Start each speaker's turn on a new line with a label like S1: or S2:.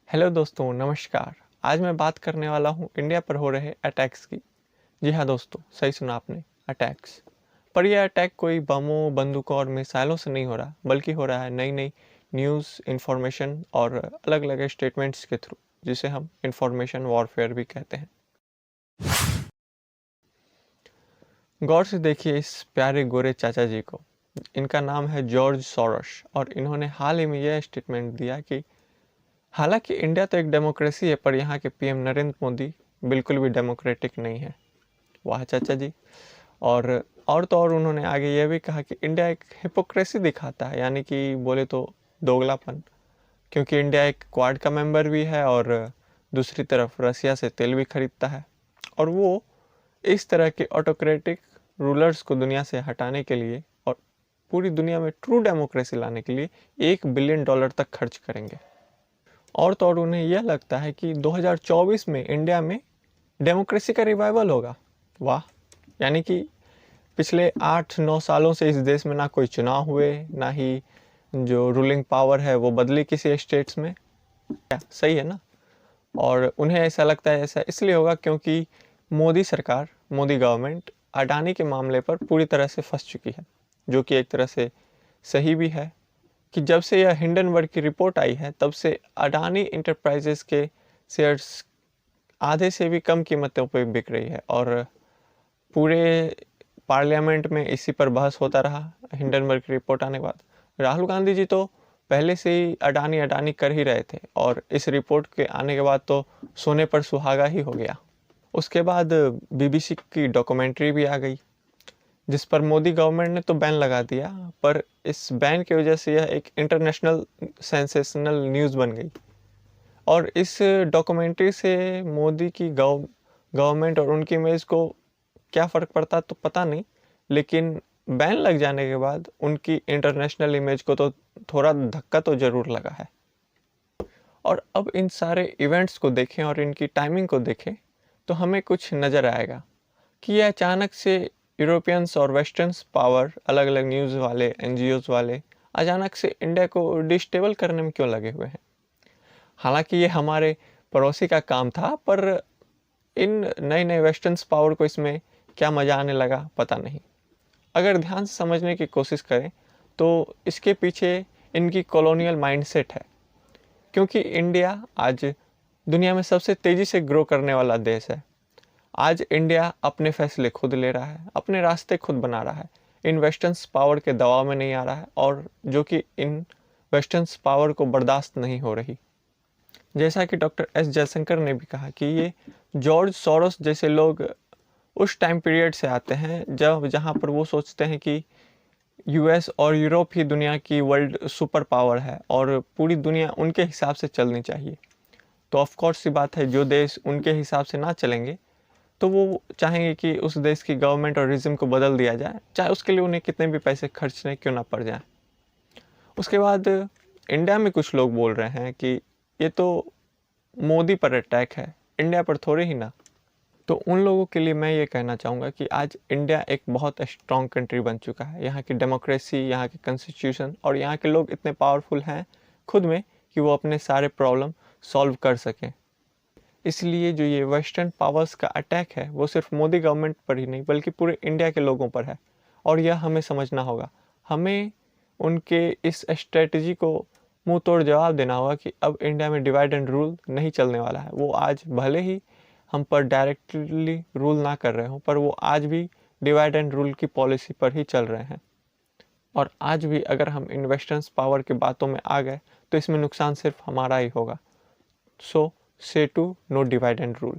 S1: Hello दोस्तों, नमस्कार। आज मैं बात करने वाला हूँ इंडिया पर हो रहे अटैक्स की। जी हाँ दोस्तों, सही सुना आपने, अटैक्स। पर यह अटैक कोई बमों, बंदूकों और मिसाइलों से नहीं हो रहा, बल्कि हो रहा है नई नई न्यूज़, इंफॉर्मेशन और अलग अलग स्टेटमेंट्स के थ्रू, जिसे हम इंफॉर्मेशन वॉरफेयर भी कहते हैं। गौर से देखिए इस प्यारे गोरे चाचा जी को। इनका नाम है जॉर्ज सोरोस और इन्होंने हाल ही में यह स्टेटमेंट दिया कि हालांकि इंडिया तो एक डेमोक्रेसी है, पर यहाँ के पीएम नरेंद्र मोदी बिल्कुल भी डेमोक्रेटिक नहीं है। वाह चाचा जी। और तो और उन्होंने आगे यह भी कहा कि इंडिया एक हिपोक्रेसी दिखाता है, यानी कि बोले तो दोगलापन, क्योंकि इंडिया एक क्वाड का मेंबर भी है और दूसरी तरफ रसिया से तेल भी खरीदता है, और वो इस तरह के ऑटोक्रेटिक रूलर्स को दुनिया से हटाने के लिए और पूरी दुनिया में ट्रू डेमोक्रेसी लाने के लिए $1 बिलियन तक खर्च करेंगे। और तो और उन्हें यह लगता है कि 2024 में इंडिया में डेमोक्रेसी का रिवाइवल होगा। वाह। यानी कि पिछले 8-9 सालों से इस देश में ना कोई चुनाव हुए, ना ही जो रूलिंग पावर है वो बदली किसी स्टेट्स में। क्या सही है ना? और उन्हें ऐसा लगता है ऐसा इसलिए होगा क्योंकि मोदी सरकार, मोदी गवर्नमेंट अडानी के मामले पर पूरी तरह से फंस चुकी है, जो कि एक तरह से सही भी है कि जब से यह हिंडनबर्ग की रिपोर्ट आई है तब से अडानी इंटरप्राइजेस के शेयर्स आधे से भी कम कीमतों पर बिक रही है, और पूरे पार्लियामेंट में इसी पर बहस होता रहा। हिंडनबर्ग की रिपोर्ट आने के बाद राहुल गांधी जी तो पहले से ही अडानी अडानी कर ही रहे थे, और इस रिपोर्ट के आने के बाद तो सोने पर सुहागा ही हो गया। उसके बाद बीबीसी की डॉक्यूमेंट्री भी आ गई, जिस पर मोदी गवर्नमेंट ने तो बैन लगा दिया, पर इस बैन की वजह से यह एक इंटरनेशनल सेंसेशनल न्यूज़ बन गई। और इस डॉक्यूमेंट्री से मोदी की गवर्नमेंट और उनकी इमेज को क्या फ़र्क पड़ता तो पता नहीं, लेकिन बैन लग जाने के बाद उनकी इंटरनेशनल इमेज को तो थोड़ा धक्का तो ज़रूर लगा है। और अब इन सारे इवेंट्स को देखें और इनकी टाइमिंग को देखें तो हमें कुछ नज़र आएगा कि यह अचानक से यूरोपियंस और वेस्टर्न्स पावर, अलग अलग न्यूज़ वाले, एनजीओज वाले अचानक से इंडिया को डिस्टेबल करने में क्यों लगे हुए हैं। हालांकि ये हमारे पड़ोसी का काम था, पर इन नए नए वेस्टर्न्स पावर को इसमें क्या मज़ा आने लगा पता नहीं। अगर ध्यान से समझने की कोशिश करें तो इसके पीछे इनकी कॉलोनियल माइंडसेट है, क्योंकि इंडिया आज दुनिया में सबसे तेज़ी से ग्रो करने वाला देश है। आज इंडिया अपने फैसले खुद ले रहा है, अपने रास्ते खुद बना रहा है, इन वेस्टर्न्स पावर के दबाव में नहीं आ रहा है, और जो कि इन वेस्टर्न्स पावर को बर्दाश्त नहीं हो रही। जैसा कि डॉक्टर एस जयशंकर ने भी कहा कि ये जॉर्ज सोरोस जैसे लोग उस टाइम पीरियड से आते हैं जब जहाँ पर वो सोचते हैं कि यूएस और यूरोप ही दुनिया की वर्ल्ड सुपर पावर है और पूरी दुनिया उनके हिसाब से चलनी चाहिए। तो ऑफ कोर्स सी बात है, जो देश उनके हिसाब से ना चलेंगे तो वो चाहेंगे कि उस देश की गवर्नमेंट और रिज्म को बदल दिया जाए, चाहे उसके लिए उन्हें कितने भी पैसे खर्चने क्यों ना पड़ जाए। उसके बाद इंडिया में कुछ लोग बोल रहे हैं कि ये तो मोदी पर अटैक है, इंडिया पर थोड़े ही ना। तो उन लोगों के लिए मैं ये कहना चाहूँगा कि आज इंडिया एक बहुत स्ट्रॉन्ग कंट्री बन चुका है। यहाँ की डेमोक्रेसी, यहाँ की कॉन्स्टिट्यूशन और यहाँ के लोग इतने पावरफुल हैं खुद में कि वो अपने सारे प्रॉब्लम सॉल्व कर सकें। इसलिए जो ये वेस्टर्न पावर्स का अटैक है वो सिर्फ मोदी गवर्नमेंट पर ही नहीं बल्कि पूरे इंडिया के लोगों पर है, और यह हमें समझना होगा। हमें उनके इस स्ट्रेटजी को मुंह तोड़ जवाब देना होगा कि अब इंडिया में डिवाइड एंड रूल नहीं चलने वाला है। वो आज भले ही हम पर डायरेक्टली रूल ना कर रहे हों, पर वो आज भी डिवाइड एंड रूल की पॉलिसी पर ही चल रहे हैं। और आज भी अगर हम इन्वेस्टर्स पावर की बातों में आ गए तो इसमें नुकसान सिर्फ हमारा ही होगा। So say to no divide and rule.